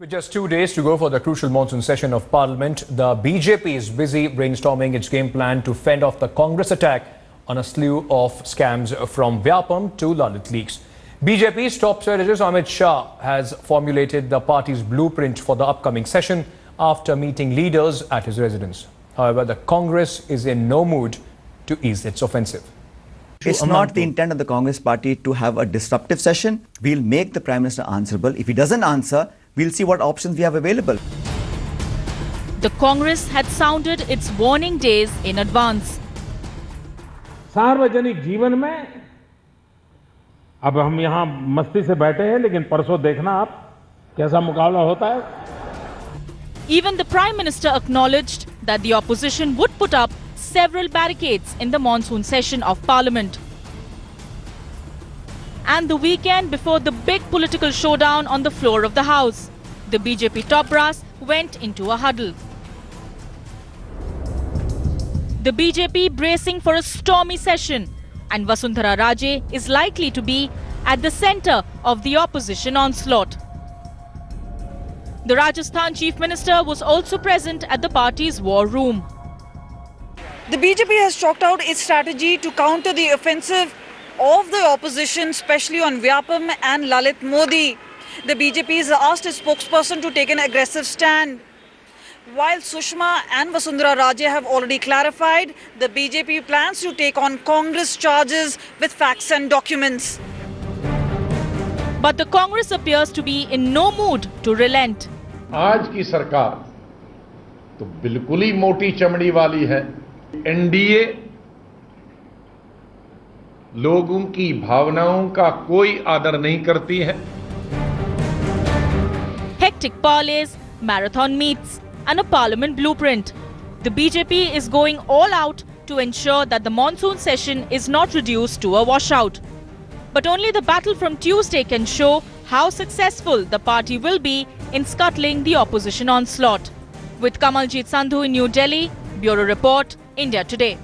With just 2 days to go for the crucial monsoon session of Parliament, the BJP is busy brainstorming its game plan to fend off the Congress attack on a slew of scams from Vyapam to Lalit leaks. BJP's top strategist Amit Shah has formulated the party's blueprint for the upcoming session after meeting leaders at his residence. However, the Congress is in no mood to ease its offensive. It's not the intent of the Congress party to have a disruptive session. We'll make the Prime Minister answerable. If he doesn't answer, we'll see what options we have available. The Congress had sounded its warning days in advance. सार्वजनिक जीवन में अब हम यहाँ मस्ती से बैठे हैं, लेकिन परसों देखना आप कैसा मुकाबला होता है. Even the Prime Minister acknowledged that the opposition would put up several barricades in the monsoon session of Parliament. And the weekend before the big political showdown on the floor of the House, the BJP top brass went into a huddle. The BJP bracing for a stormy session, and Vasundhara Raje is likely to be at the centre of the opposition onslaught. The Rajasthan Chief Minister was also present at the party's war room. The BJP has chalked out its strategy to counter the offensive of the opposition, especially on Vyapam and Lalit Modi. The BJP has asked its spokesperson to take an aggressive stand. While Sushma and Vasundhara Raje have already clarified, the BJP plans to take on Congress charges with facts and documents. But the Congress appears to be in no mood to relent. आज की सरकार तो बिल्कुल ही मोटी चमड़ी वाली है. NDA लोगों की भावनाओं का कोई आदर नहीं करती है. Hectic parleys, marathon meets, and a parliament blueprint. The BJP is going all out to ensure that the monsoon session is not reduced to a washout. But only the battle from Tuesday can show how successful the party will be in scuttling the opposition onslaught. With Kamaljeet Sandhu in New Delhi, Bureau Report, India Today.